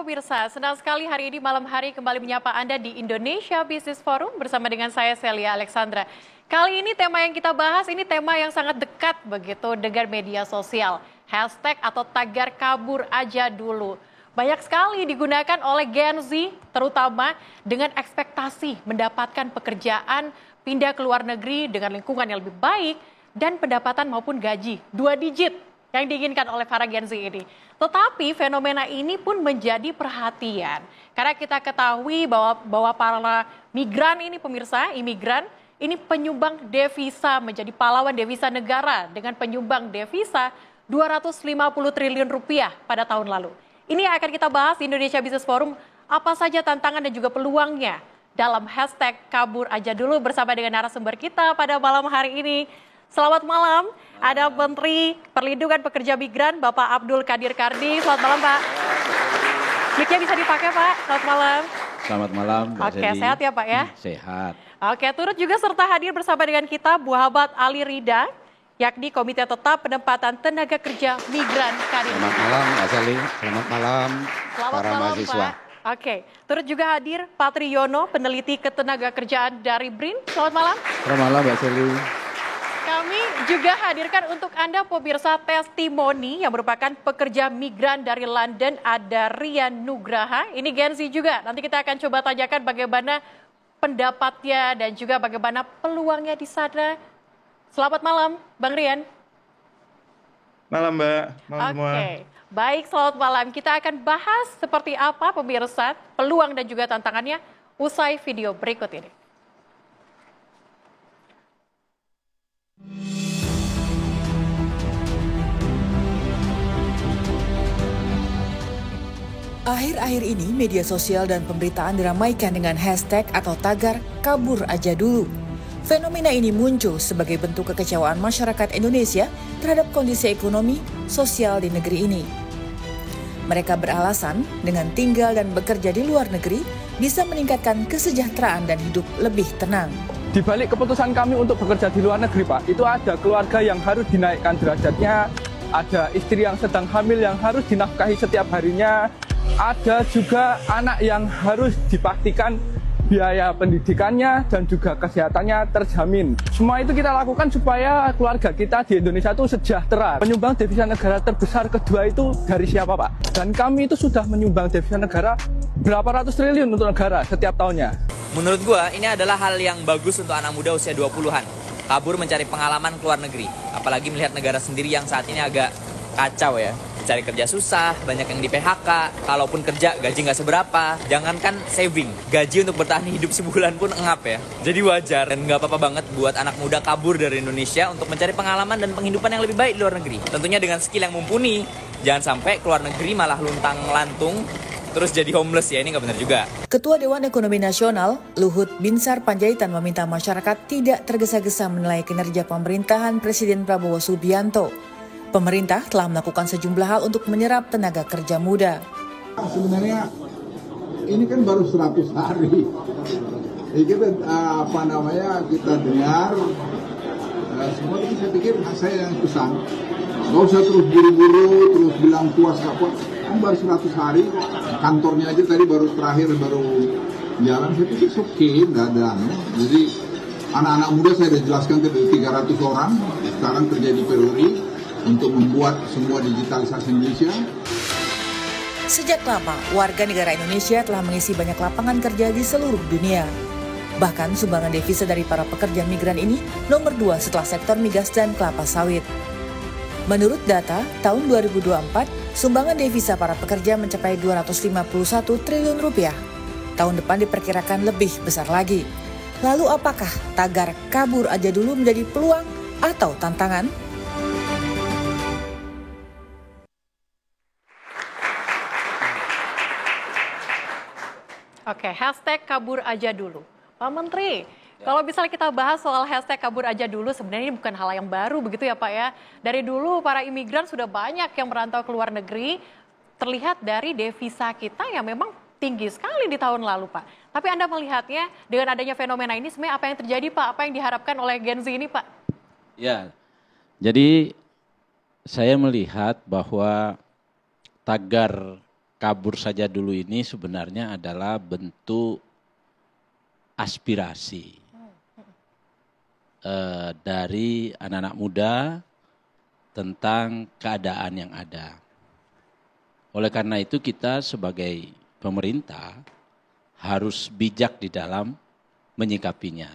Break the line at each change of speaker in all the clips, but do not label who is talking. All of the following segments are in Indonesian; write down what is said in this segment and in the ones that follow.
pemirsa, senang sekali hari ini malam hari kembali menyapa Anda di Indonesia Business Forum bersama dengan saya Celia Alexandra. Kali ini tema yang kita bahas ini tema yang sangat dekat begitu dengan media sosial. Hashtag atau tagar kabur aja dulu. Banyak sekali digunakan oleh Gen Z terutama dengan ekspektasi mendapatkan pekerjaan, pindah ke luar negeri dengan lingkungan yang lebih baik dan pendapatan maupun gaji 2 digit yang diinginkan oleh para Gen Z ini. Tetapi fenomena ini pun menjadi perhatian. Karena kita ketahui bahwa para migran ini pemirsa, imigran, ini penyumbang devisa menjadi pahlawan devisa negara dengan penyumbang devisa 250 triliun rupiah pada tahun lalu. Ini yang akan kita bahas di Indonesia Business Forum, apa saja tantangan dan juga peluangnya dalam hashtag kabur aja dulu bersama dengan narasumber kita pada malam hari ini. Selamat malam, ada Menteri Perlindungan Pekerja Migran, Bapak Abdul Qadir Kardi. Selamat malam, Pak. Mic-nya bisa dipakai, Pak. Selamat malam.
Selamat malam, Mbak
Oke,
Seli.
sehat ya, Pak ya?
Sehat.
Oke, turut juga serta hadir bersama dengan kita Muhammad Ali Rida, yakni Komite Tetap Penempatan Tenaga Kerja Migran Kadin.
Selamat malam, Mbak Seli. Selamat malam, para mahasiswa.
Pak. Oke, turut juga hadir Pak Triyono, peneliti ketenagakerjaan dari BRIN. Selamat malam.
Selamat malam, Mbak Seli.
Kami juga hadirkan untuk Anda pemirsa testimoni yang merupakan pekerja migran dari London, ada Rian Nugraha. Ini Gen Z juga, nanti kita akan coba tanyakan bagaimana pendapatnya dan juga bagaimana peluangnya di sana. Selamat malam, Bang Rian.
Malam, Mbak. Malam semua.
Oke, baik, selamat malam. Kita akan bahas seperti apa pemirsa, peluang dan juga tantangannya usai video berikut ini.
Akhir-akhir ini media sosial dan pemberitaan diramaikan dengan hashtag atau tagar kabur aja dulu. Fenomena ini muncul sebagai bentuk kekecewaan masyarakat Indonesia terhadap kondisi ekonomi sosial di negeri ini. Mereka beralasan dengan tinggal dan bekerja di luar negeri bisa meningkatkan kesejahteraan dan hidup lebih tenang.
Di balik keputusan kami untuk bekerja di luar negeri, Pak, itu ada keluarga yang harus dinaikkan derajatnya, ada istri yang sedang hamil yang harus dinafkahi setiap harinya, ada juga anak yang harus dipastikan biaya pendidikannya dan juga kesehatannya terjamin. Semua itu kita lakukan supaya keluarga kita di Indonesia itu sejahtera. Penyumbang devisa negara terbesar kedua itu dari siapa, Pak? Dan kami itu sudah menyumbang devisa negara berapa ratus triliun untuk negara setiap tahunnya.
Menurut gua ini adalah hal yang bagus untuk anak muda usia 20-an. Kabur mencari pengalaman ke luar negeri. Apalagi melihat negara sendiri yang saat ini agak kacau ya. Cari kerja susah, banyak yang di PHK, kalaupun kerja gaji nggak seberapa, jangankan saving, gaji untuk bertahan hidup sebulan pun engap ya. Jadi wajar dan nggak apa-apa banget buat anak muda kabur dari Indonesia untuk mencari pengalaman dan penghidupan yang lebih baik di luar negeri. Tentunya dengan skill yang mumpuni, jangan sampai keluar negeri malah luntang-lantung, terus jadi homeless ya, ini nggak benar juga.
Ketua Dewan Ekonomi Nasional, Luhut Binsar Panjaitan meminta masyarakat tidak tergesa-gesa menilai kinerja pemerintahan Presiden Prabowo Subianto. Pemerintah telah melakukan sejumlah hal untuk menyerap tenaga kerja muda.
Sebenarnya ini kan baru 100 hari. Kita kita dengar semua itu saya pikir saya yang pesan. Gak usah terus buru-buru, terus bilang puas gak puas. Kan baru 100 hari, kantornya aja tadi baru jalan. Saya pikir oke, nggak ada. Jadi anak-anak muda saya sudah jelaskan ke 300 orang sekarang kerja di Peruri untuk membuat semua digitalisasi Indonesia.
Sejak lama, warga negara Indonesia telah mengisi banyak lapangan kerja di seluruh dunia. Bahkan sumbangan devisa dari para pekerja migran ini nomor 2 setelah sektor migas dan kelapa sawit. Menurut data, tahun 2024, sumbangan devisa para pekerja mencapai 251 triliun rupiah. Tahun depan diperkirakan lebih besar lagi. Lalu apakah tagar kabur aja dulu menjadi peluang atau tantangan?
Oke, hashtag kabur aja dulu. Pak Menteri, kalau misalnya kita bahas soal hashtag kabur aja dulu, sebenarnya ini bukan hal yang baru begitu ya Pak ya. Dari dulu para imigran sudah banyak yang merantau ke luar negeri, terlihat dari devisa kita yang memang tinggi sekali di tahun lalu Pak. Tapi Anda melihatnya dengan adanya fenomena ini sebenarnya apa yang terjadi Pak? Apa yang diharapkan oleh Gen Z ini Pak?
Ya, jadi saya melihat bahwa tagar
kabur saja dulu ini sebenarnya adalah bentuk aspirasi dari anak-anak muda tentang keadaan yang ada. Oleh karena itu kita sebagai pemerintah harus bijak di dalam menyikapinya.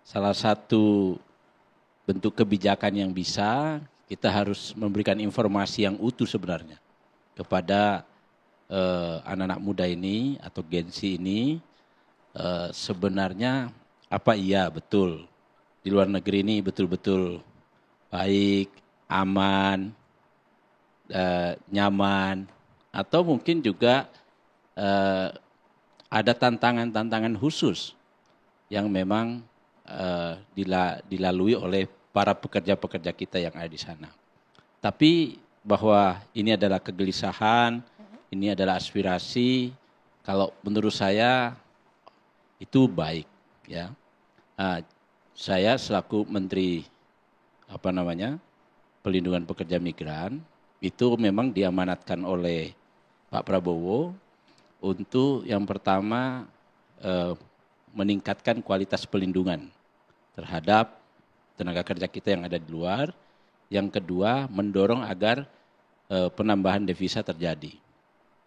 Salah satu bentuk kebijakan yang bisa, kita harus memberikan informasi yang utuh sebenarnya kepada anak-anak muda ini atau Gen Z ini, sebenarnya apa iya betul di luar negeri ini betul-betul baik, aman, nyaman, atau mungkin juga ada tantangan-tantangan khusus yang memang dilalui oleh para pekerja-pekerja kita yang ada di sana. Tapi bahwa ini adalah kegelisahan, ini adalah aspirasi, kalau menurut saya itu baik, ya. Saya selaku Menteri Pelindungan Pekerja Migran itu memang diamanatkan oleh Pak Prabowo untuk yang pertama meningkatkan kualitas pelindungan terhadap tenaga kerja kita yang ada di luar. Yang kedua, mendorong agar penambahan devisa terjadi.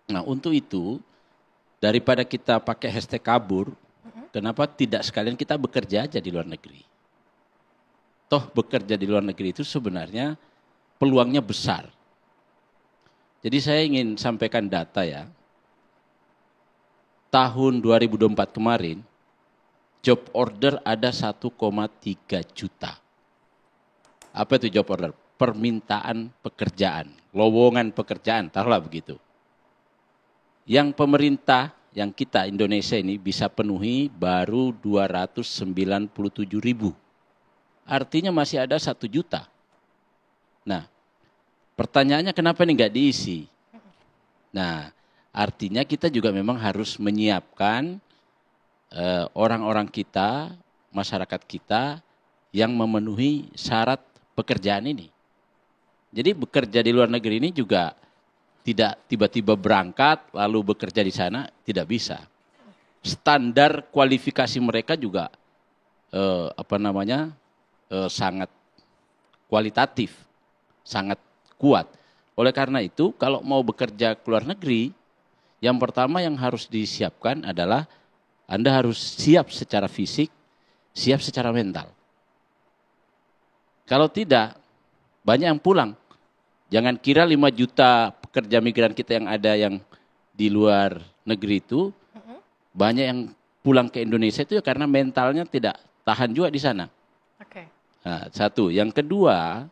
Nah, untuk itu daripada kita pakai hashtag kabur, kenapa tidak sekalian kita bekerja aja di luar negeri? Toh bekerja di luar negeri itu sebenarnya peluangnya besar. Jadi saya ingin sampaikan data ya. Tahun 2024 kemarin, job order ada 1,3 juta. Apa itu job order? Permintaan pekerjaan, lowongan pekerjaan, taruhlah begitu. Yang pemerintah, yang kita Indonesia ini bisa penuhi baru 297 ribu. Artinya masih ada 1 juta. Nah, pertanyaannya kenapa ini nggak diisi? Nah, artinya kita juga memang harus menyiapkan orang-orang kita, masyarakat kita yang memenuhi syarat pekerjaan ini. Jadi bekerja di luar negeri ini juga tidak tiba-tiba berangkat lalu bekerja di sana, tidak bisa. Standar kualifikasi mereka juga sangat kualitatif, sangat kuat. Oleh karena itu kalau mau bekerja ke luar negeri, yang pertama yang harus disiapkan adalah Anda harus siap secara fisik, siap secara mental. Kalau tidak, banyak yang pulang. Jangan kira 5 juta pekerja migran kita yang ada yang di luar negeri itu, banyak yang pulang ke Indonesia itu ya karena mentalnya tidak tahan juga di sana.
Oke.
Nah, satu. Yang kedua,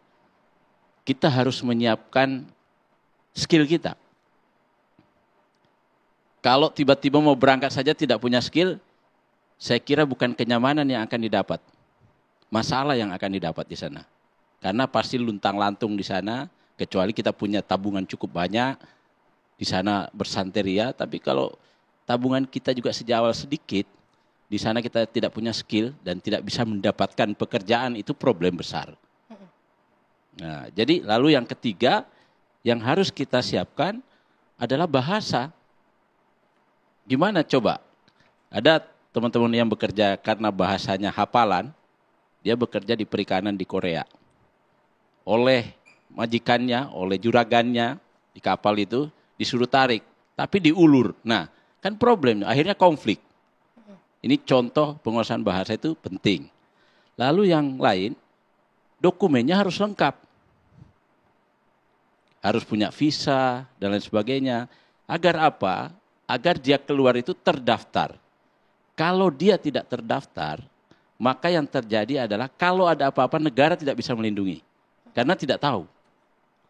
kita harus menyiapkan skill kita. Kalau tiba-tiba mau berangkat saja tidak punya skill, saya kira bukan kenyamanan yang akan didapat. Masalah yang akan didapat di sana. Karena pasti luntang-lantung di sana, kecuali kita punya tabungan cukup banyak, di sana bersanteria, tapi kalau tabungan kita juga sejauh sedikit, di sana kita tidak punya skill dan tidak bisa mendapatkan pekerjaan, itu problem besar. Nah, jadi lalu yang ketiga, yang harus kita siapkan adalah bahasa. Gimana coba? Ada teman-teman yang bekerja karena bahasanya hafalan, dia bekerja di perikanan di Korea. Oleh majikannya, oleh juragannya di kapal itu disuruh tarik, tapi diulur. Nah, kan problem, akhirnya konflik. Ini contoh penguasaan bahasa itu penting. Lalu yang lain, dokumennya harus lengkap. Harus punya visa dan lain sebagainya. Agar apa? Agar dia keluar itu terdaftar. Kalau dia tidak terdaftar, maka yang terjadi adalah kalau ada apa-apa negara tidak bisa melindungi. Karena tidak tahu.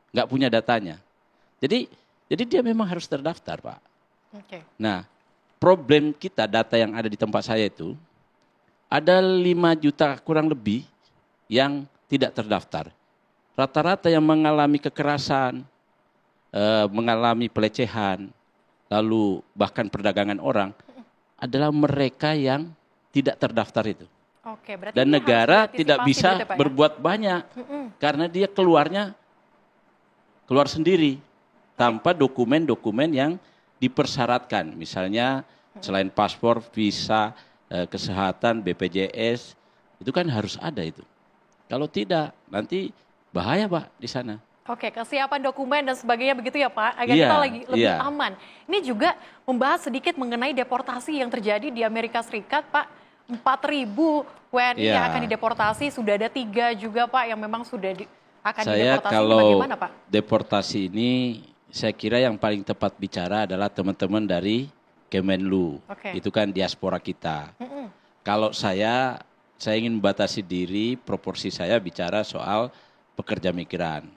Nggak punya datanya. Jadi dia memang harus terdaftar, Pak.
Okay.
Nah, problem kita, data yang ada di tempat saya itu, ada 5 juta kurang lebih yang tidak terdaftar. Rata-rata yang mengalami kekerasan, mengalami pelecehan, lalu bahkan perdagangan orang, adalah mereka yang tidak terdaftar itu.
Oke, berarti
dan negara tidak bisa
gitu, Pak,
berbuat banyak, karena dia keluar sendiri. tanpa dokumen-dokumen yang dipersyaratkan. Misalnya selain paspor, visa, kesehatan, BPJS, itu kan harus ada itu. Kalau tidak, nanti bahaya Pak di sana.
Oke, kesiapan dokumen dan sebagainya begitu ya Pak, agar kita lebih aman. Ini juga membahas sedikit mengenai deportasi yang terjadi di Amerika Serikat Pak. 4.000 WNI yang akan dideportasi, sudah ada 3 juga Pak yang memang sudah akan dideportasi.
Kalau
bagaimana Pak?
Deportasi ini saya kira yang paling tepat bicara adalah teman-teman dari Kemenlu. Itu kan diaspora kita. Kalau saya ingin membatasi diri, proporsi saya bicara soal pekerja migran.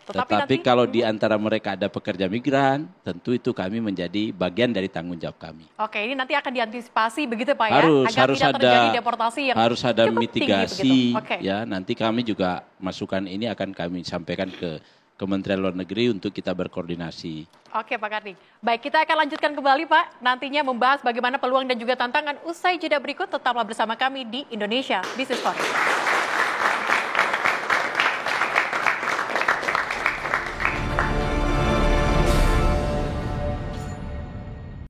Tetapi kalau di antara mereka ada pekerja migran, tentu itu kami menjadi bagian dari tanggung jawab kami.
Ini nanti akan diantisipasi begitu Pak ya,
agar
tidak terjadi deportasi yang
harus ada
cukup
mitigasi
tinggi,
ya. Nanti kami juga masukan ini akan kami sampaikan ke Kementerian Luar Negeri untuk kita berkoordinasi.
Oke Pak Karning. Baik, kita akan lanjutkan kembali Pak, nantinya membahas bagaimana peluang dan juga tantangan usai jeda berikut. Tetaplah bersama kami di Indonesia Business Forum.